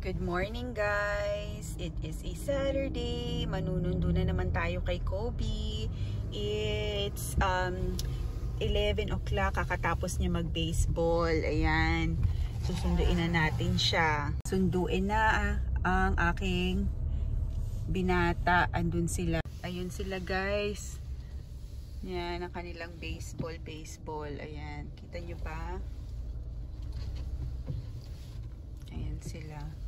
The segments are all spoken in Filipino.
Good morning guys! It is a Saturday. Manunundo na naman tayo kay Kobe. It's 11 o'clock. Kakatapos niya mag-baseball. Ayan. Susunduin na natin siya. Sunduin na ang aking binata. Andun sila. Ayun sila guys. Yan ang kanilang baseball. Ayan. Kita nyo ba? Ayan sila.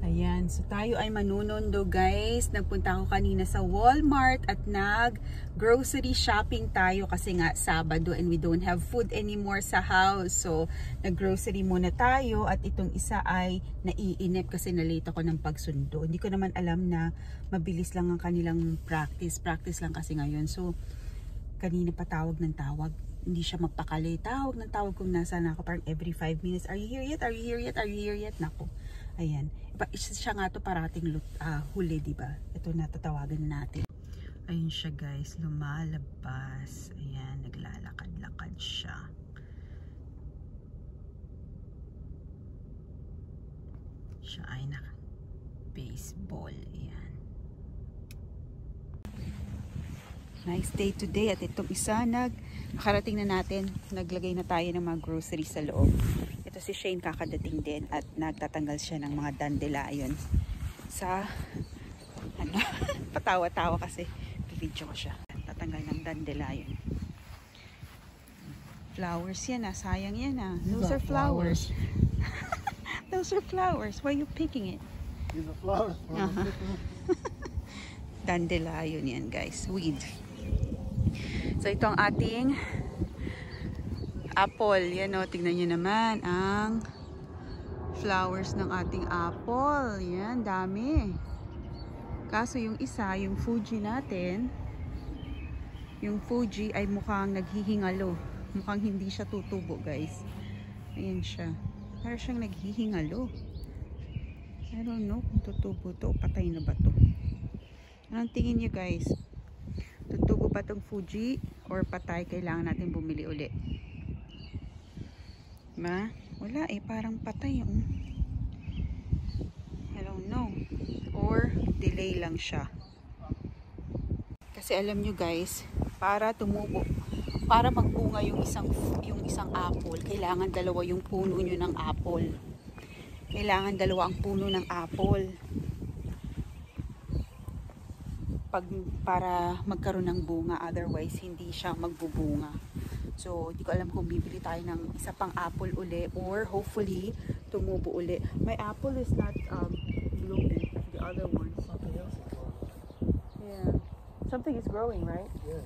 Ayan, so tayo ay manunundo guys. Nagpunta ako kanina sa Walmart at nag-grocery shopping tayo kasi nga Sabado and we don't have food anymore sa house. So, nag-grocery muna tayo at itong isa ay naiinip kasi nalate ako ng pagsundo. Hindi ko naman alam na mabilis lang ang kanilang practice. Practice lang kasi ngayon. So, kanina pa tawag ng tawag. Hindi siya magpakali. Tawag ng tawag kung nasaan ako. Parang every 5 minutes. Are you here yet? Are you here yet? Are you here yet? Naku. Ayan. Siya nga to parating huli, diba? Ito natatawagan natin. Ayun siya guys. Lumalabas. Ayan. Naglalakad-lakad siya. Siya ay naka-baseball. Ayan. Nice day today. At itong isa nakarating na natin. Naglagay na tayo ng mga grocery sa loob. Ito si Shane kakadating din at nagtatanggal siya ng mga dandelion sa patawa-tawa kasi video ko siya. Tatanggal ng dandelion. Flowers yan sayang yan Those are flowers. Those are flowers. Why are you picking it? These are flowers. Dandelion yan guys. Weed. So ito ang ating apple. Yan tignan nyo naman ang flowers ng ating apple. Yan, dami. Kaso yung isa, yung Fuji natin, yung Fuji ay mukhang naghihingalo. Mukhang hindi siya tutubo guys. Ayan siya. Parang siyang naghihingalo. I don't know kung tutubo to o patay na ba to. Anong tingin nyo guys? Tutubo ba tong Fuji or patay? Kailangan natin bumili uli. Wala parang patay I don't know. Or delay lang siya. Kasi alam nyo guys, para tumubo, para magbunga yung isang apple, kailangan dalawa yung puno nyo ng apple. Kailangan dalawa ang puno ng apple. Para magkaroon ng bunga, otherwise hindi siya magbubunga. So, hindi ko alam kung bibili tayo ng isa pang apple uli or hopefully tumubo uli. My apple is not blooming. The other one. Something else is growing. Yeah. Something is growing, right? Yeah.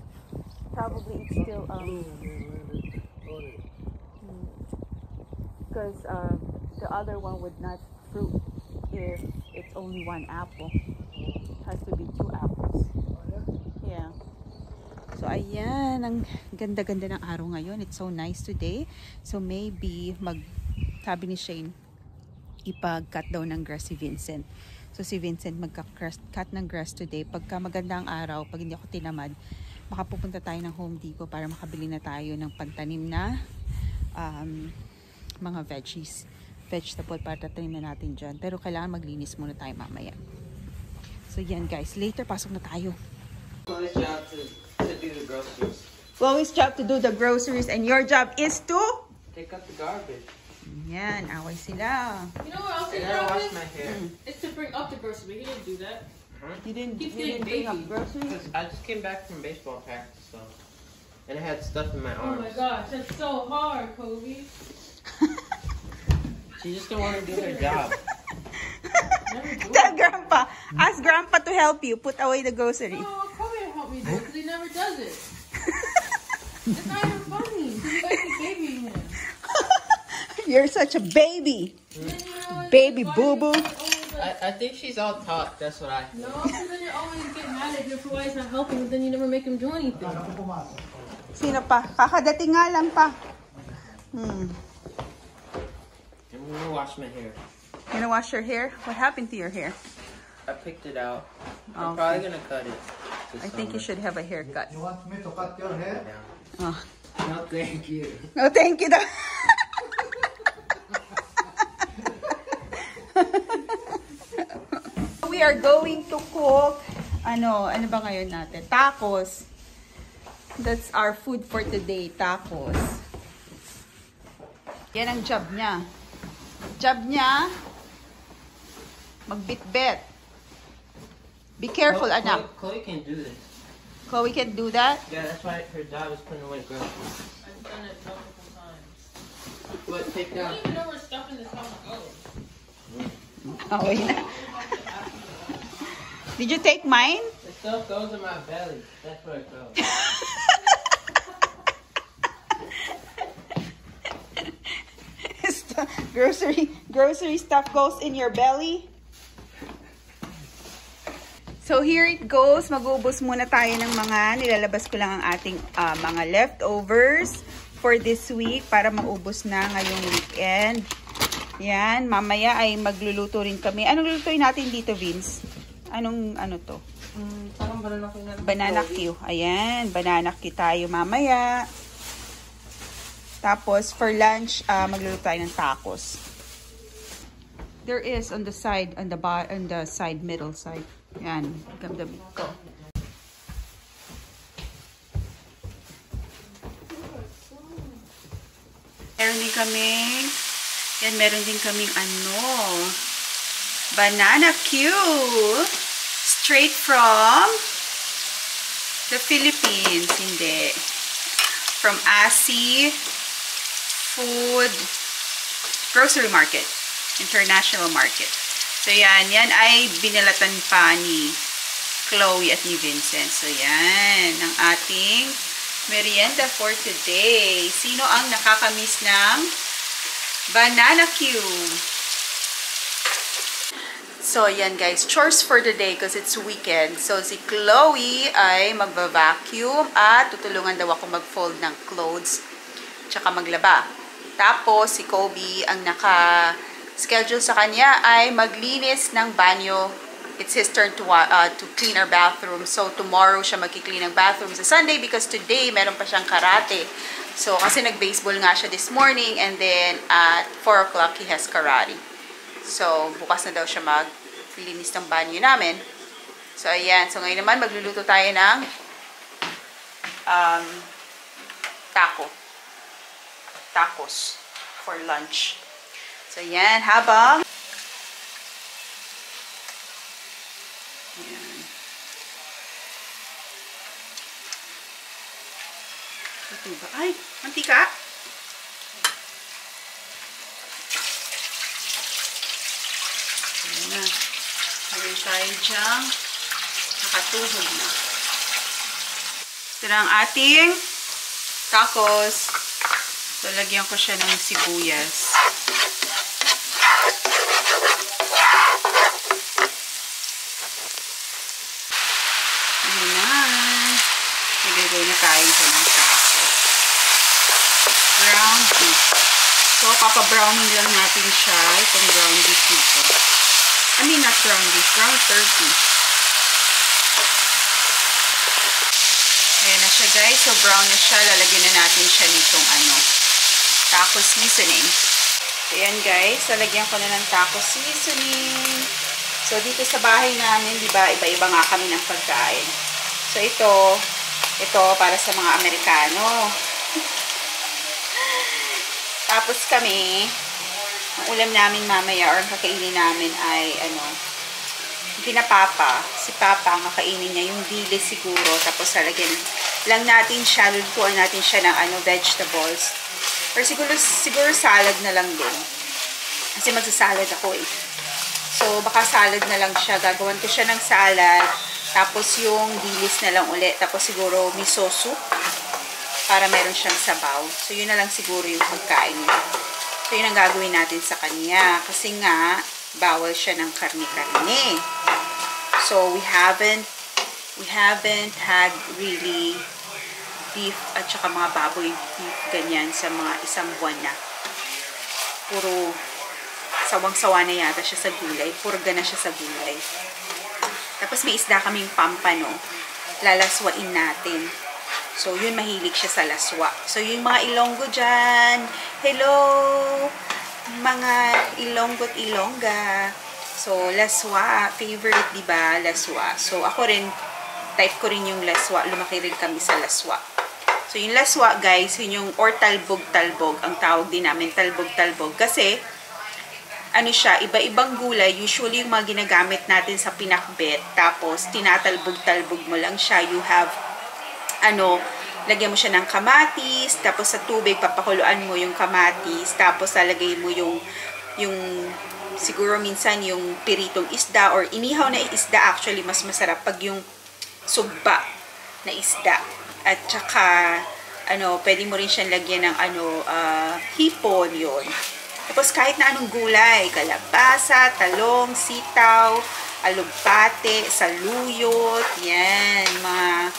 Probably it's still because the other one would not fruit if it's only one apple. It has to be 2 apples. Yeah. So, ayan. Ang ganda-ganda ng araw ngayon. It's so nice today. So, maybe, sabi ni Shane, ipag-cut daw ng grass si Vincent. So, si Vincent magka-cut ng grass today. Pagka maganda ang araw, pag hindi ako tinamad, makapupunta tayo ng Home Depot para makabili na tayo ng pagtanim na mga vegetable para tatanim na natin dyan. Pero kailangan maglinis muna tayo mamaya. So, yan guys. Later, pasok na tayo. Chloe's job to do the groceries. Chloe's job to do the groceries and your job is to? Take out the garbage. Yan, away sila. You know what else And his I job wash is? my hair. It's to bring up the groceries, but he didn't do that. You didn't Keeps bring getting up baby. groceries? Cause I just came back from baseball practice, so and I had stuff in my Oh arms. my gosh, that's so hard, Kobe. She just don't want to do her job. Never do Tell it. Grandpa. Ask Grandpa to help you. Put away the groceries. No, Kobe didn't help me do it because he never does it. It's not even funny. You guys be babying him. You're such a baby. And then, you know, Baby why boo-boo. you're always like, I think she's all taught. That's what I think. no, because then you're always getting mad at him for why he's not helping, but then you never make him do anything. Sino pa? Kakadating nga lang pa. I'm gonna wash my hair. You gonna wash your hair? What happened to your hair? I picked it out. I'm Okay. probably gonna cut it. I think you should have a haircut. You want me to cut your hair? Oh, No, thank you. no, thank you. we are going to cook, ano ba ngayon natin? Tacos. That's our food for today, tacos. Yan ang job niya. Job niya, magbitbit. Be careful, anak. Chloe can do this. Chloe can do that? Yeah, that's why her job is putting away groceries. I've done it multiple times. But take I down. don't even know where stuff in this house goes. Okay na. Did you take mine? The stuff goes in my belly. That's where it goes. grocery stuff goes in your belly. So here it goes. Mag-ubos muna tayo ng mga, nilalabas ko lang ang ating mga leftovers for this week para maubos na ngayong weekend. Yan, mamaya ay magluluto rin kami. Anong lulutuin natin dito, Vince? Ano to? Parang banana cue. Banana cue. Ayan, banana cue tayo mamaya. Tapos for lunch, magluluto tayo ng tacos. There is on the side, on the side, middle side. Yan, gamdamit ko. Meron din kaming banana cue. Straight from the Philippines. Hindi. From ASI Food Grocery Market. International Market. So, yan ay binalatan pa ni Chloe at ni Vincent. So, yan ang ating merienda for today. Sino ang nakakamiss ng banana cue? So, yan guys. Chores for the day because it's weekend. So, si Chloe ay magva-vacuum at tutulungan daw ako mag-fold ng clothes tsaka maglaba. Tapos, si Kobe ang schedule sa kanya ay maglinis ng banyo. It's his turn to clean our bathroom. So, tomorrow siya magki-clean ng bathroom sa Sunday because today meron pa siyang karate. So, kasi nag-baseball nga siya this morning and then at 4 o'clock he has karate. So, bukas na daw siya maglinis ng banyo namin. So, ayan. So, ngayon naman magluluto tayo ng tacos for lunch. So, yan. Habang yan. Ito ba? Ay! Mantika! Ayan na. Meron tayo dyan. Nakatuhog na. Ito na ang ating tacos. So, lagyan ko siya ng sibuyas. Nagagay na tayo sa ng tacos. Ground beef. So, papa-browning lang natin siya. Itong ground beef nito. I mean, not ground beef. Ground turkey. Ayan na siya, guys. So, brown na siya. Lalagyan na natin siya nitong taco seasoning. Ayan, guys. Lalagyan ko na ng taco seasoning. So, dito sa bahay namin, di ba, iba-iba nga kami ng pagkain. So, ito para sa mga Amerikano. Tapos kami, ang ulam namin mamaya or ang kakainin namin ay kina Papa. Si Papa, ang kakainin niya yung dilis siguro. Tapos lalagyan lang natin siya, lulutuan natin siya ng vegetables. Or siguro salad na lang din. Kasi magsasalad ako eh. So, baka salad na lang siya. Gagawan ko siya ng salad. Tapos yung dilis na lang ulit. Tapos siguro miso soup. Para meron siyang sabaw. So, yun na lang siguro yung pagkain niya. So, yun ang gagawin natin sa kanya. Kasi nga, bawal siya ng karne-karne. So, we haven't had really beef at saka mga baboy beef ganyan sa mga isang buwan na. Puro sawang-sawa na yata siya sa gulay. Purga na siya sa gulay. Tapos may isda kaming pampano. Lalaswain natin. So, yun, mahilig siya sa laswa. So, yung mga Ilonggo dyan. Hello! Mga Ilonggo't Ilongga. So, laswa. Favorite, diba? Laswa. So, ako rin, type ko rin yung laswa. Lumaki rin kami sa laswa. So, yung laswa, guys, yun yung, or talbog-talbog. Ang tawag din namin, talbog-talbog. Kasi, ano siya, iba-ibang gulay. Usually, yung mga ginagamit natin sa pinakbet. Tapos, tinatalbog-talbog mo lang siya. You have, lagyan mo siya ng kamatis. Tapos, sa tubig, papakuluan mo yung kamatis. Tapos, lalagay mo yung siguro minsan yung piritong isda or inihaw na isda. Actually, mas masarap pag yung sugba na isda. At saka, pwede mo rin siyang lagyan ng hipon yun. Tapos kahit na anong gulay, kalabasa, talong, sitaw, alugbate, saluyot, yan, mga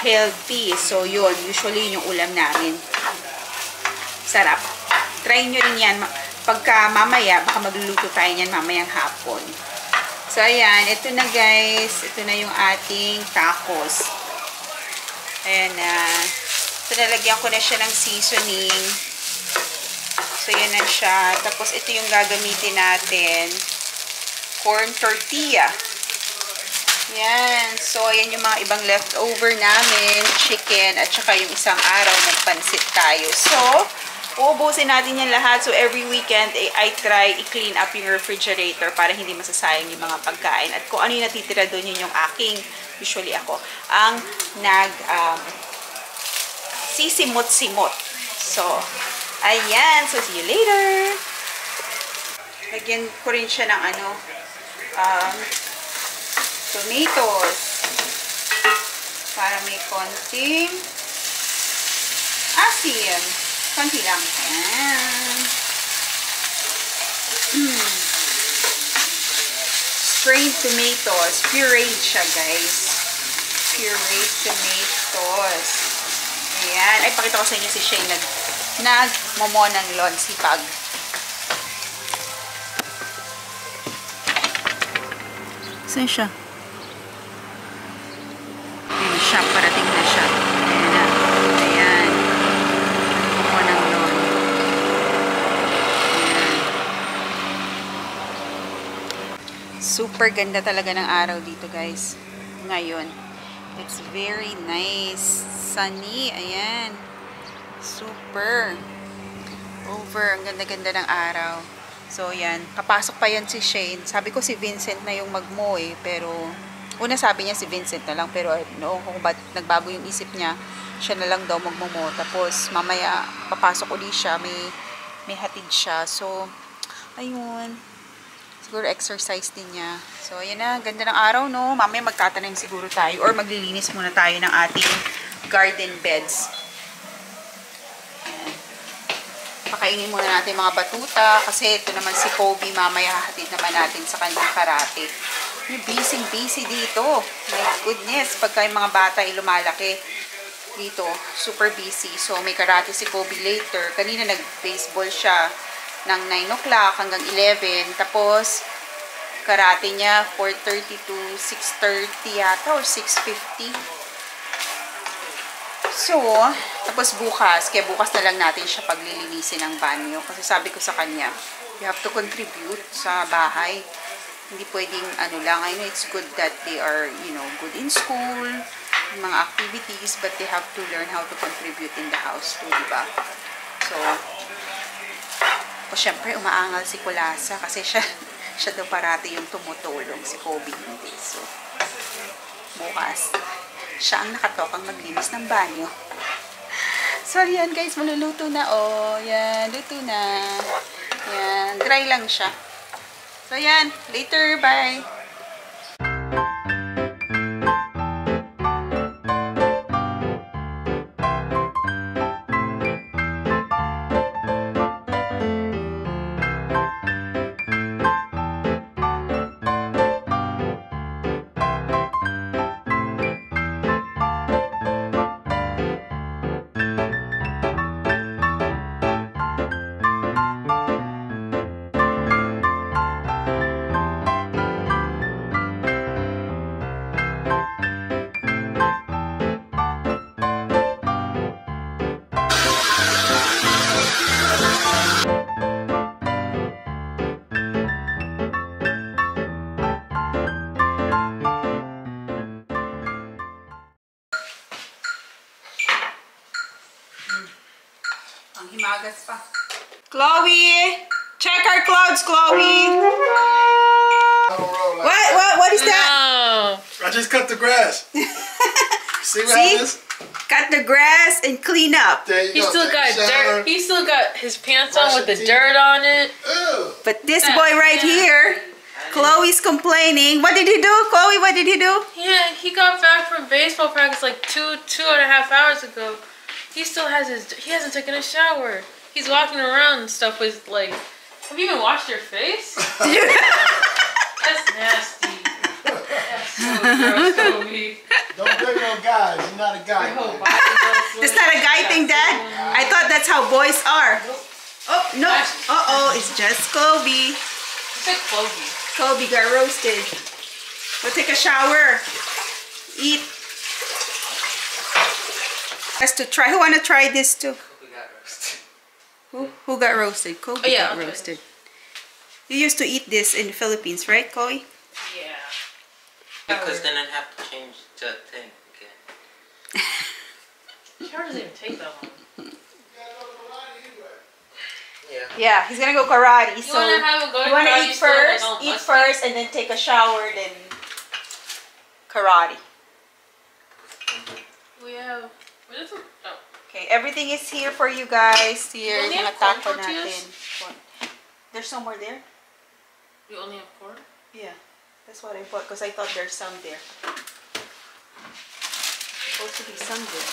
healthy. So yun, usually yun yung ulam namin. Sarap. Try nyo rin yan. Pagka mamaya, baka magluluto tayo niyan mamayang hapon. So ayan, ito na guys. Ito na yung ating tacos. Ayan na. So nalagyan ko na siya ng seasoning. So, yan na siya. Tapos, ito yung gagamitin natin. Corn tortilla. Yan. So, ayan yung mga ibang leftover namin. Chicken. At saka yung isang araw, nagpansit tayo. So, uubusin natin yan lahat. So, every weekend, I try i-clean up yung refrigerator para hindi masasayang yung mga pagkain. At kung ano yung natitira doon, yun yung aking, usually ako, ang sisimot-simot. So, ayan. So, see you later. Lagyan ko rin siya ng tomatoes. Para may konting asin. Konti lang. Ayan. Strained tomatoes. Pureed siya, guys. Pureed tomatoes. Ayan. Ay, pakita ko sa inyo si Shane nagmomo ng lon sipag. Saan siya? Ayan siya, parating na siya. Ayan na. Ayan. Momo ng lon. Ayan. Super ganda talaga ng araw dito, guys. Ngayon. It's very nice. Sunny. Ayan. Super. Over. Ang ganda-ganda ng araw. So, yan. Kapasok pa yan si Shane. Sabi ko si Vincent na yung magmo eh. Pero, una sabi niya si Vincent na lang. Pero, noong kung ba't nagbago yung isip niya, siya na lang daw magmumo. Tapos, mamaya, papasok ulit siya. May hatid siya. So, ayun. Siguro exercise din niya. So, ayan na. Ganda ng araw, no? Mamaya magtatanim siguro tayo. Or maglilinis muna tayo ng ating garden beds. Pakainin muna natin mga batuta kasi ito naman si Kobe, mamaya hahatid naman natin sa kanyang karate. Yung busy dito. My goodness, pagka yung mga bata ay lumalaki dito, super busy. So may karate si Kobe later. Kanina nag-baseball siya ng 9 o'clock hanggang 11. Tapos karate niya 4:30 to 6:30 yata or 6:50. So, tapos bukas, kaya bukas na lang natin siya paglilinisin ng banyo. Kasi sabi ko sa kanya, you have to contribute sa bahay. Hindi pwedeng lang. I know it's good that they are, good in school, mga activities, but they have to learn how to contribute in the house too, diba? So, syempre, umaangal si Kulasa kasi siya daw parati yung tumutulong, si Kobe hindi. So, bukas, siya ang nakatokang maglinis ng banyo. So, yan guys, maluluto na. Oh, yan, luto na. Yan, dry lang siya. So, yan, later, bye! himagas pa. Chloe! Check our clouds, Chloe! What is that? I just cut the grass. See what happens? Cut the grass and clean up. There you He go. still Take got a shower. dirt. He still got his pants on Brush with the your teeth. dirt on it. Ew. But this boy right here, Chloe's complaining. What did he do, Chloe? What did he do? Yeah, he got back from baseball practice like two and a half hours ago. He still has he hasn't taken a shower. He's walking around and stuff with like, have you even washed your face? That's nasty. That's so gross, Kobe. Don't blame no guys. You're not a guy. Your whole man. body does That's not a guy thing, Dad. I thought that's how boys are. Oh, no. Uh-oh, it's just Kobe. It's like Kobe. Kobe got roasted. Go take a shower. Eat. Has to try. Who wanna try this too? Who got roasted? Kobe Oh, yeah, got okay. roasted. You used to eat this in the Philippines, right, Chloe? Yeah. Because then I'd have to change the thing again. Shower doesn't even take that long. Yeah. Yeah, he's gonna go karate. You So wanna have him go to you wanna karate eat still, like, first, all eat musty? first, and then take a shower, then karate. We have. What is it? Oh. Okay, everything is here for you guys. Here, You only mga have corn taco tortillas? natin. Corn. There's somewhere there? We only have corn? Yeah, that's what I bought because I thought there's some there. Supposed to be some there.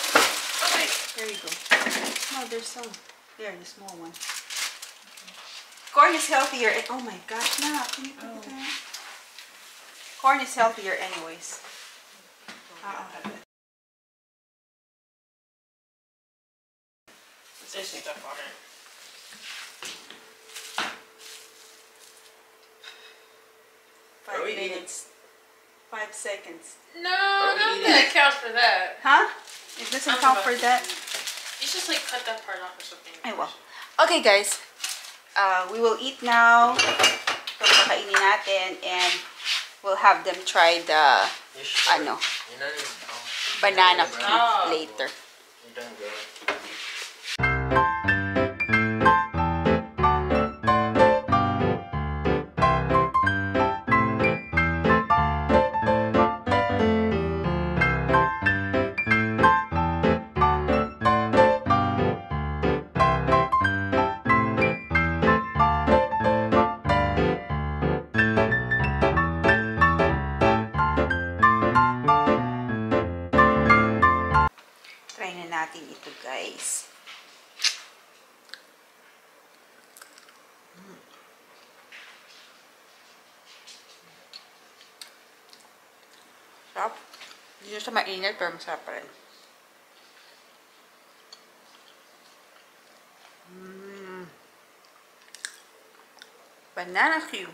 Okay. There you go. No, there's some. There, the small one. Corn is healthier. Oh my gosh, nah, can you put it there? Corn is healthier anyways. Let's just take that water. Are we 5 minutes. 5 seconds. No, nothing that counts for that. Huh? It doesn't I'm count about- for that? You just like cut that part off or something. I will. Okay guys, we will eat now. Ito kakainin natin and we'll have them try the You sure? ano, You're not even banana Oh. cube later. You're done growing. Try na natin ito guys. Sarap. Hindi siya mainit pero masarap pa rin. Banana cube.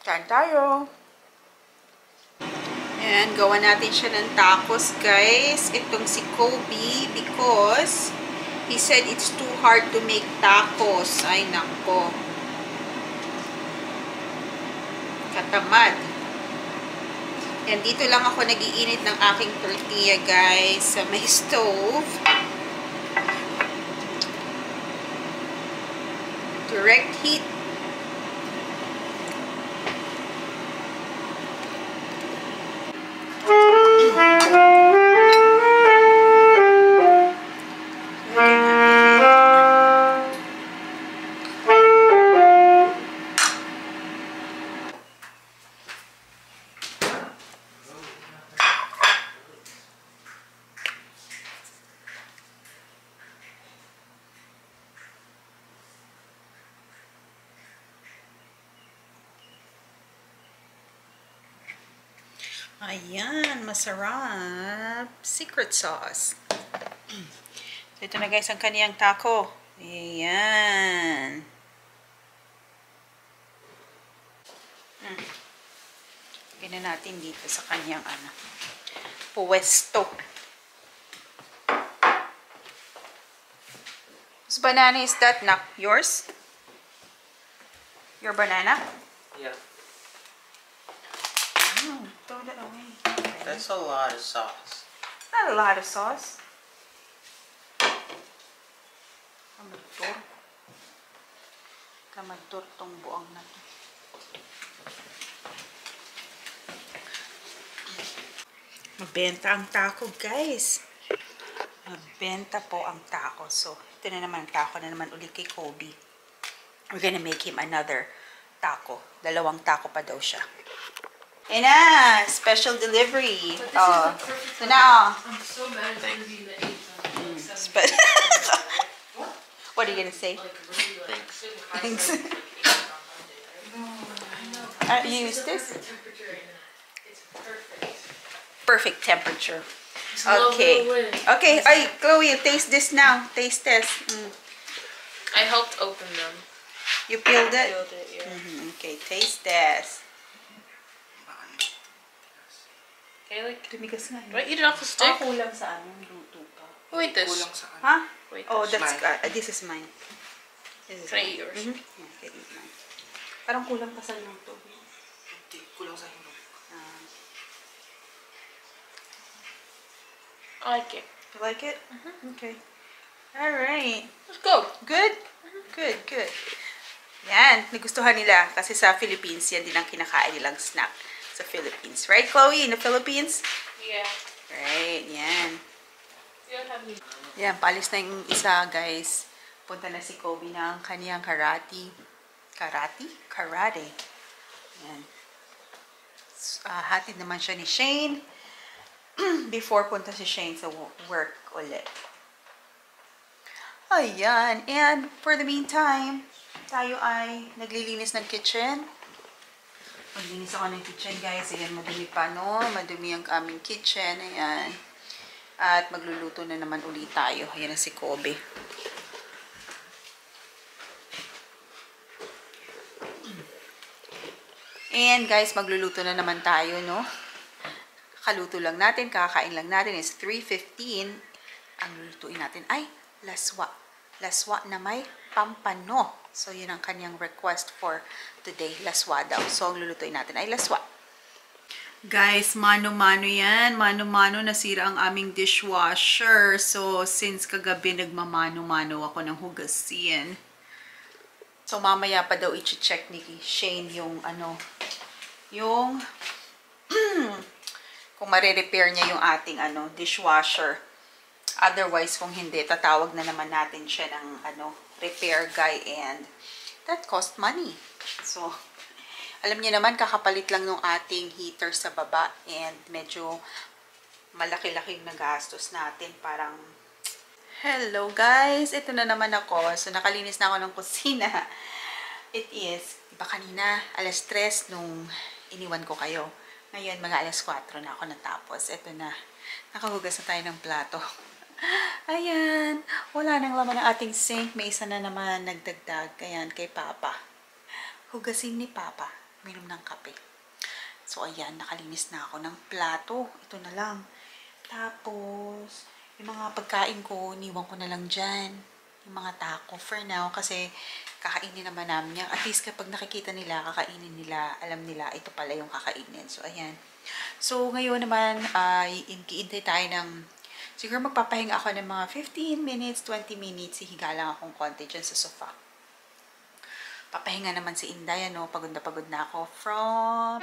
Kain tayo. And gawa natin siya ng tacos, guys. Itong si Kobe because he said it's too hard to make tacos. Ay, nako. Katamad. And dito lang ako nagiinit ng aking tortilla, guys, sa may stove. Direct heat. Ayan, masarap. Secret sauce. So, ito na guys ang kaniyang taco. Ayan. Lagyan na natin dito sa kaniyang puwesto. Whose banana is that, Nak? Yours? Your banana? Yeah. Oh, throw that away. Okay. That's a lot of sauce. Not a lot of sauce. Kamadtor tong buang na to. Mabenta ang taco, guys. Mabenta po ang taco. So, ito na naman, taco na naman ulit kay Kobe. We're gonna make him another taco. Dalawang taco pa daw siya. And special delivery. Oh, so now. I'm so mad it's gonna be in the 8th. What are you gonna say? Thanks. Thanks. You use this? It's perfect. Perfect temperature. Just a little Okay. bit of wind. Okay. Ay, Chloe, taste this now. Taste this. I helped open them. You peeled it? Peeled it, yeah. Okay, taste this. Okay, like, Tumigas nga. do I eat it off the stick? Kulang sa anong luto pa. Wait, this. Huh? Wait, Oh, this. that's this is mine. This is Can I mine. eat yours? Yeah, can eat mine. Parang kulang pa sa luto. Kulang sa hinog. I like it. You like it? Okay. All right. Let's go. Good? Good, good. Yan, nagustuhan nila kasi sa Philippines, yan din ang kinakain nilang snack sa Philippines. Right, Chloe? In the Philippines? Yeah. Right, yan. You don't have any. Yan, palis na yung isa, guys. Punta na si Kobe ng kaniyang karate. Karate. Yan. Hatid naman siya ni Shane. Before punta si Shane sa work ulit. Ayan. And for the meantime, tayo ay naglilinis ng kitchen. Maglinis ako ng kitchen, guys. Ayan, madumi pa, no? Madumi ang aming kitchen. Ayan. At magluluto na naman ulit tayo. Ayan na si Kobe. And guys, magluluto na naman tayo, no? Kaluto lang natin, kakain lang natin is 3:15. Ang lulutuin natin ay laswa. Laswa na may pampano. So, yun ang kanyang request for today. Laswa daw. So, ang lulutuin natin ay laswa. Guys, mano-mano yan. Mano-mano, nasira ang aming dishwasher. So, since kagabi nagmamano-mano ako ng hugasin. So, mamaya pa daw i-check ni Shane yung yung kung marirepair niya yung ating dishwasher. Otherwise, kung hindi, tatawag na naman natin siya ng repair guy and that cost money. So, alam niyo naman, kakapalit lang ng ating heater sa baba and medyo malaki-laking nagastos natin. Parang, hello guys! Ito na naman ako. So, nakalinis na ako ng kusina. It is, diba kanina, alas 3 nung iniwan ko kayo. Ngayon, mga alas 4 na ako natapos. Ito na, nakahugas na tayo ng plato. Ayan, wala nang laman ng ating sink. May isa na naman nagdagdag. Ayan, kay Papa. Hugasin ni Papa. Minom ng kape. So, ayan, nakalinis na ako ng plato. Ito na lang. Tapos, yung mga pagkain ko, niwan ko na lang dyan. Yung mga taco for now. Kasi, kakainin naman namin yan. At least kapag nakikita nila, kakainin nila, alam nila, ito pala yung kakainin. So, ayan. So, ngayon naman, iintay tayo ng, siguro magpapahinga ako ng mga 15 minutes, 20 minutes. Hihiga lang akong konti dyan sa sofa. Papahinga naman si Inday, pagod na ako from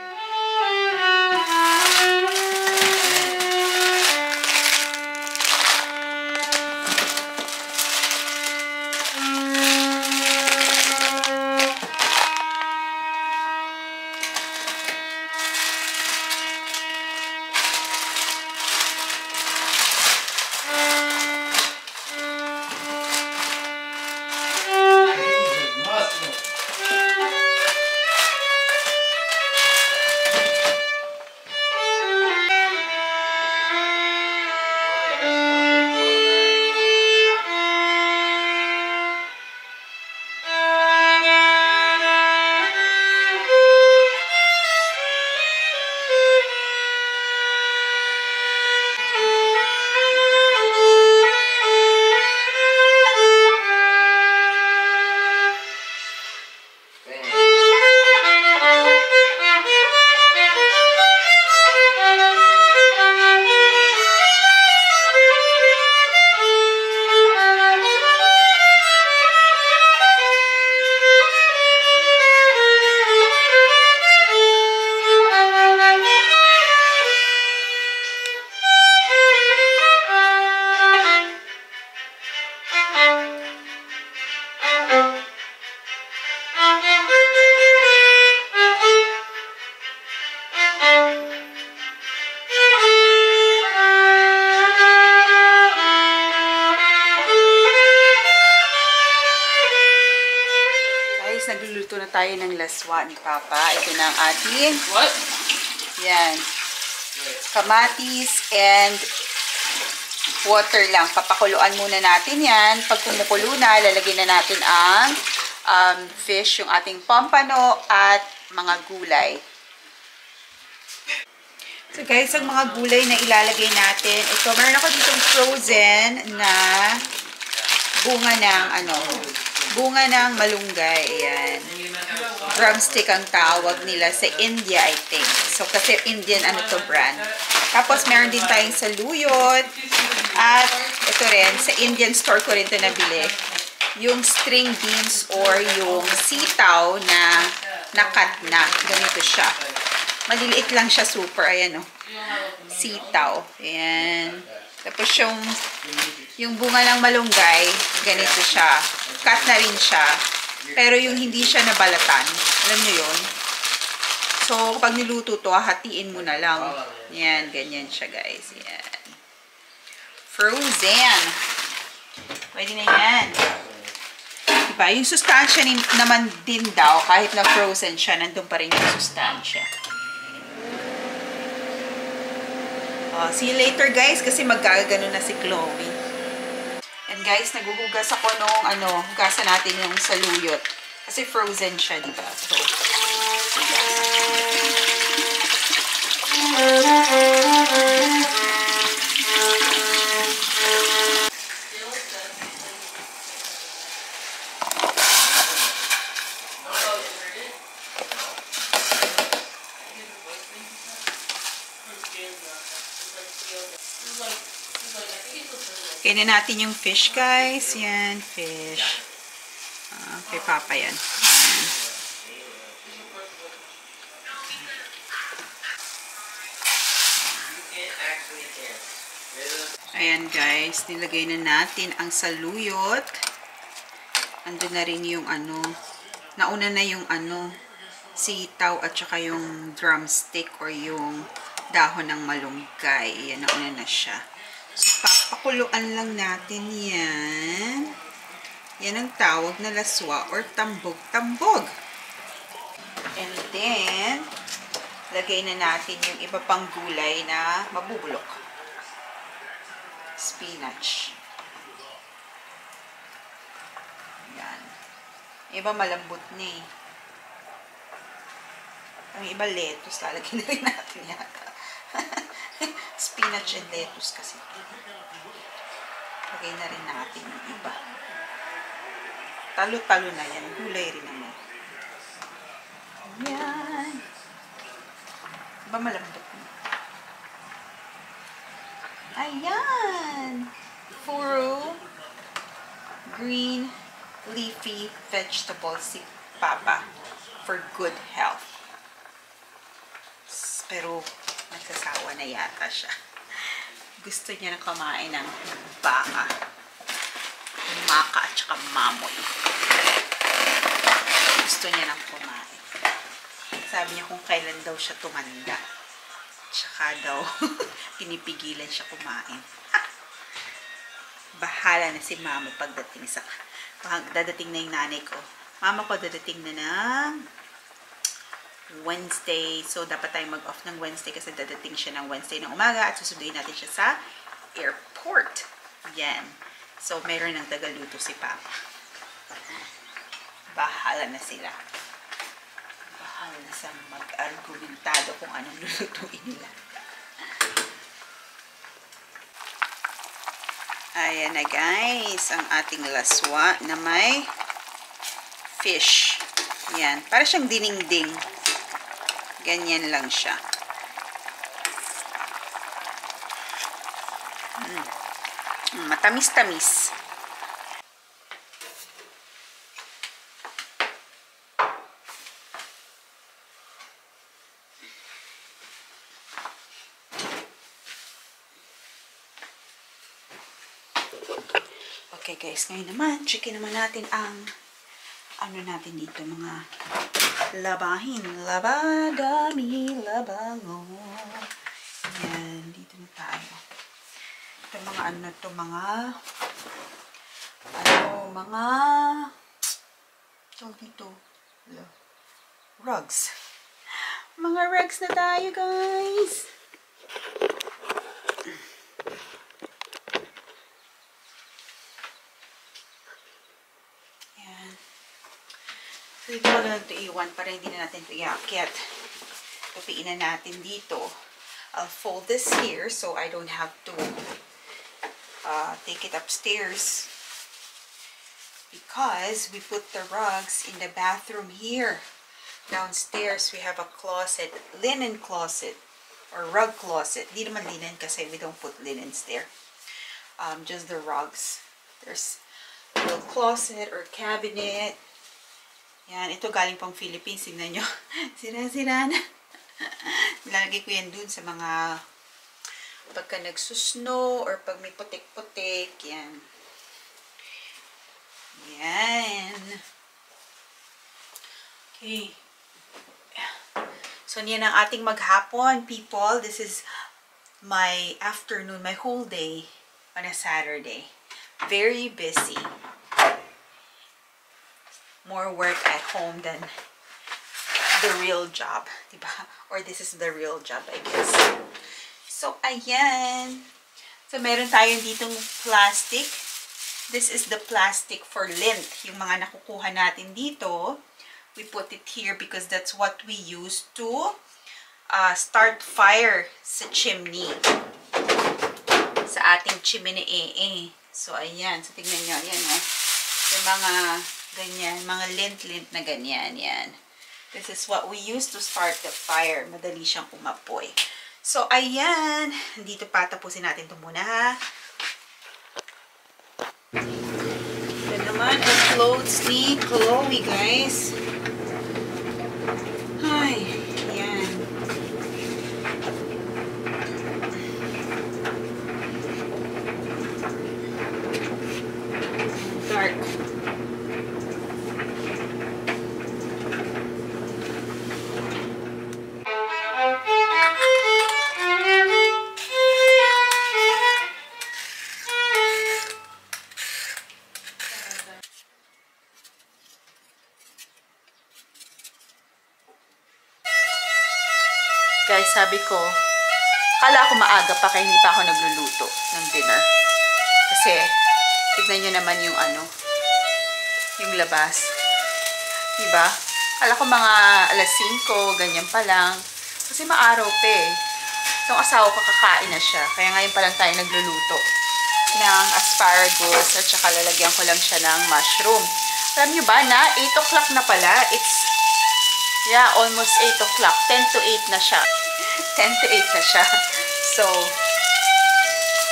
Magluto na tayo ng laswa ni Papa. Ito na ang ating... What? Yan. Kamatis and water lang. Papakuluan muna natin yan. Pag kumukulo na, lalagyan na natin ang fish, yung ating pampano at mga gulay. So guys, ang mga gulay na ilalagay natin, ito, meron ako ditong frozen na bunga ng malunggay. Ayan. Drumstick ang tawag nila sa India, I think. So, kasi Indian to brand. Tapos, meron din tayong saluyot. At, ito rin, sa Indian store ko rin ito nabili. Yung string beans or yung sitaw na nakat na. Ganito siya. Maliliit lang siya super. Ayan, sitaw. Ayan. Tapos yung bunga ng malunggay, ganito siya. Cut na rin siya. Pero yung hindi siya nabalatan. Alam nyo yun? So, kapag niluto to, hatiin mo na lang. Yan, ganyan siya guys. Yan. Frozen. Pwede na yan. Diba? Yung sustansya naman din daw, kahit na frozen siya, nandun pa rin yung sustansya. See you later guys kasi magkagano na si Chloe. And guys, naghuhugas ako nung hugasan natin yung saluyot. Kasi frozen siya, diba? So, kainin natin yung fish, guys. Yan, fish. Kay Papa yan. Ayan, guys. Nilagay na natin ang saluyot. Andun na rin yung nauna na yung sitaw at saka yung drumstick or yung dahon ng malunggay. Ayan, nauna na siya. So, papakuluan lang natin yan. Yan ang tawag na laswa or tambog-tambog. And then, lagay na natin yung iba pang gulay na mabubulok. Spinach. Yan. Iba malambot na eh. Ang iba lettuce, lalagyan na rin natin yata. Spinach and lettuce kasi. Lagay na rin natin yung iba. Talo-talo na yan. Gulay rin naman. Yan. Iba malambot na. Ayan. Puro green leafy vegetables si Papa for good health. Pero nagsasawa na yata siya. Gusto niya na kumain ng baka, maka at saka mamoy. Gusto niya nang kumain. Sabi niya kung kailan daw siya tumanda. Tsaka daw pinipigilan siya kumain. Bahala na si Mama pagdating dadating na yung nanay ko. Mama ko dadating na ng Wednesday. So, dapat tayong mag-off ng Wednesday kasi dadating siya ng Wednesday ng umaga at susunduin natin siya sa airport. Yan. So, meron ng tagaluto si Papa. Bahala na sila. Bahala na sa mag-argumentado kung anong lulutuin nila. Ayan na guys, ang ating laswa na may fish. Yan. Para siyang dinengdeng. Ganyan lang siya. Matamis-tamis. Okay guys, ngayon naman, checkin naman natin ang natin dito, mga labahin. Labadami, labango. Yan, dito na tayo. Ito mga mga dito, Rugs. Mga rugs na tayo, guys. Yan. So, dito ko lang ito iwan para hindi na natin ito iakyat. Tupiin na natin dito. I'll fold this here so I don't have to take it upstairs. Because we put the rugs in the bathroom here. Downstairs, we have a closet, linen closet, or rug closet. Di naman linen kasi we don't put linens there. Just the rugs. There's a little closet or cabinet. Yan, ito galing pang Philippines. Tignan nyo. Sira-sira na. Nilalagay ko yan dun sa mga pagka nagsusnow or pag may putik-putik. Yan. Yan. Okay. So, yan ang ating maghapon, people. This is my afternoon, my whole day on a Saturday. Very busy. More work at home than the real job. Diba? Or this is the real job, I guess. So, ayan. So, meron tayong ditong plastic. This is the plastic for lint. Yung mga nakukuha natin dito, we put it here because that's what we use to start fire sa chimney. Sa ating chimney. So, ayan. So, tignan nyo. Ayan, oh. Yung mga ganyan. Mga lint-lint na ganyan. Yan. This is what we use to start the fire. Madali siyang umapoy. So, ayan. Dito pa. Tapusin natin ito muna, ha. Yan naman ang clothes ni Chloe, guys. Ay, yan. Dark. Guys, sabi ko, kala ko maaga pa kaya hindi pa ako nagluluto ng dinner. Kasi, tignan nyo naman yung yung labas. Diba? Kala ko mga alas 5, ganyan pa lang. Kasi maaraw pa eh. Itong asawa ko kakain na siya. Kaya ngayon pa lang tayo nagluluto ng asparagus at saka lalagyan ko lang siya ng mushroom. Alam nyo ba na 8 o'clock na pala? It's yeah, almost 8 o'clock. 10 to 8 na siya. 10 to 8 na siya. So,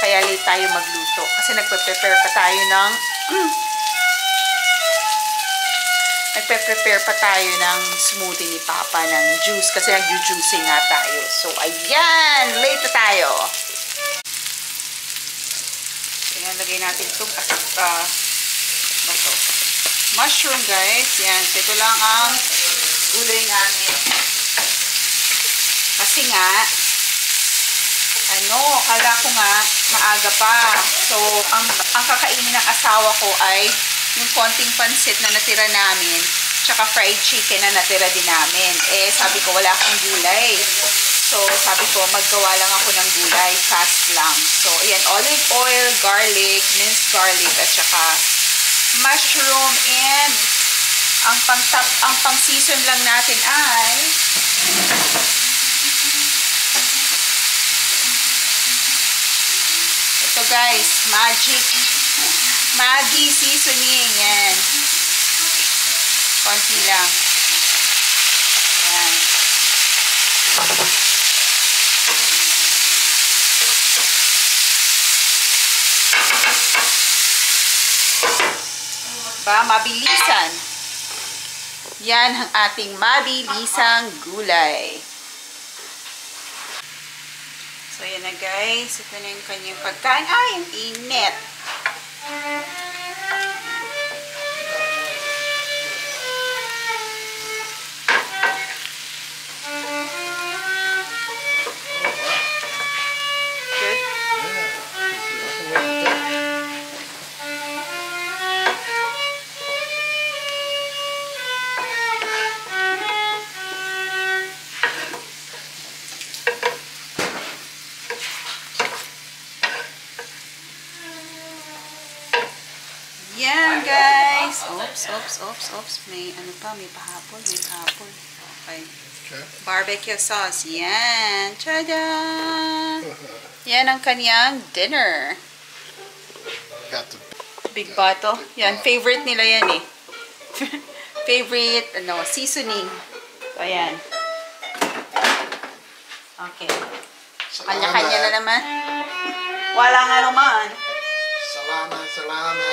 kaya late tayo magluto. Kasi nagpe-prepare pa tayo ng nagpe-prepare pa tayo ng smoothie ni Papa ng juice. Kasi nag-juicing nga tayo. So, ayan! Late na tayo. Ayan, lagay natin itong mushroom, guys. Yan. So, ito lang ang gulay namin. Kasi nga, kala ko nga, maaga pa. So, ang kakainin ng asawa ko ay yung konting pansit na natira namin, tsaka fried chicken na natira din namin. Eh, sabi ko, wala akong gulay. So, sabi ko, maggawa lang ako ng gulay, fast lang. So, ayan, olive oil, garlic, minced garlic, at saka mushroom, and ang pang-season lang natin ay ito, guys, Maggi seasoning. Yan. Konti lang. Yan. Mabilisan. Yan ang ating mabilisang gulay. So, yan na, guys. Ito na yung kanyang pagkain. Ay, ang init. Good? Oops. May ano pa, may pahapon. Okay. Okay. Barbecue sauce. Yan. Tada! Yan ang kanyang dinner. Got the Big bottle. Yan, favorite nila yan eh. Favorite, seasoning. So, ayan. Okay. Kanya-kanya na naman. Wala nga naman. Salamat, Lani.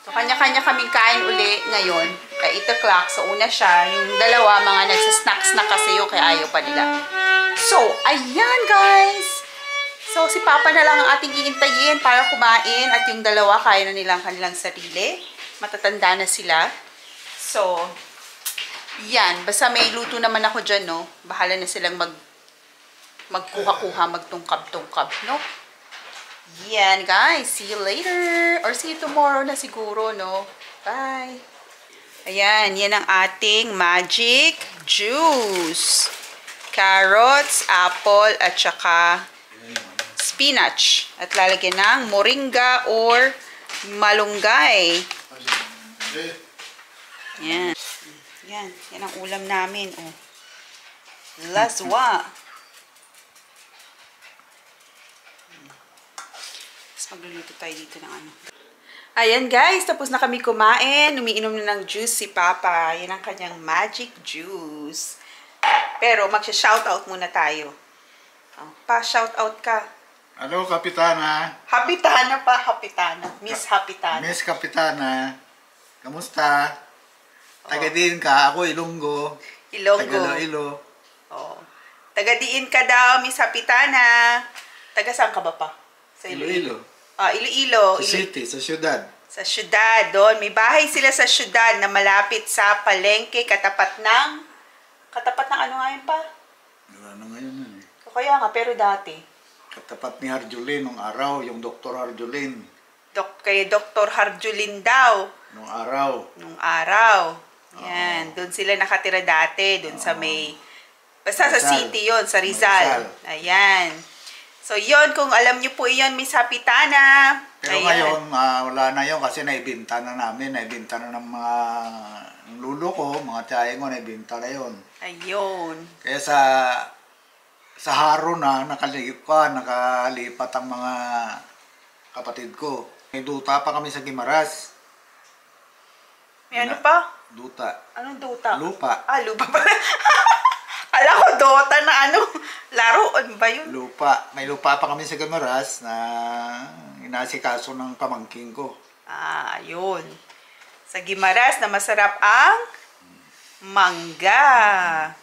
So, kanya-kanya kaming kain uli ngayon. Kaya 8 o'clock. So, una siya. Yung dalawa, mga nagsasnacks na kasi yung kaya ayaw pa nila. So, ayan guys. So, si Papa na lang ang ating iintayin para kumain. At yung dalawa, kaya na nilang kanilang sarili. Matatanda na sila. So, yan. Basta may luto naman ako dyan, no? Bahala na silang magkuha-kuha, magtungkab-tungkab, no? Yan, guys. See you later. Or see you tomorrow na siguro, no? Bye. Ayan. Yan ang ating magic juice. Carrots, apple, at saka spinach. At lalagyan ng moringa or malunggay. Yan. Yan. Yan ang ulam namin. Oh. Laswa. Tapos magluluto tayo dito ng ano. Ayan guys, tapos na kami kumain. Umiinom na ng juice si Papa. Yan ang kanyang magic juice. Pero magsha-shoutout muna tayo. Oh, pa-shoutout ka. Hello, Kapitana. Hapitana pa, Hapitana. Miss Hapitana. Miss Kapitana. Kamusta? Taga-diin ka. Ako, Ilonggo. Ilonggo. Taga-Iloilo. Oh. Taga-diin ka daw, Miss Hapitana. Taga saan ka ba pa? Sa Iloilo. Ah, Iloilo. Sa city, sa syudad. Sa syudad. Doon. May bahay sila sa syudad na malapit sa palengke, katapat ng ano nga yun pa? Ano ngayon yun eh. Kaya nga, pero dati. Katapat ni Harjulin nung araw, yung Dr. Harjulin. Kay Dr. Harjulin daw. Nung araw. Nung araw. Yan. Doon sila nakatira dati. Doon sa may... Basta sa Rizal. city yon sa Rizal. Ayan. So, yon kung alam nyo po yon Miss Hapitana. Pero ayan. ngayon, wala na yun kasi naibinta na namin. Naibinta na ng mga lulo ko, mga tiyahin ko, naibinta na yun. Ayun. Kaya sa haro na nakalipat ang mga kapatid ko. May duta pa kami sa Guimaras. May ano pa? Duta. Anong duta? Lupa. Ah, lupa pa. Alam ko, Dota na ano. Laruan ba yun? Lupa. May lupa pa kami sa Guimaras na inasikaso ng pamangking ko. Ah, yun. Sa Guimaras na masarap ang mangga.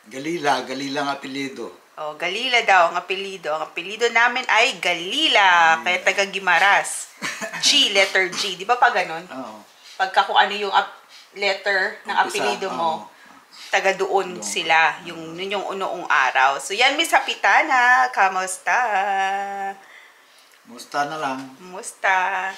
Galila ang apelyido. Oh, Galila daw ang apelido. Ang apelido namin ay Galila. Kaya taga Guimaras. G, letter G. Di ba pa ganun? Oo. Pagka kung ano yung letter ng apelido mo, taga doon sila. Yung unoong araw. So, yan, Miss Hapitana. Kamusta? Musta na lang. Musta?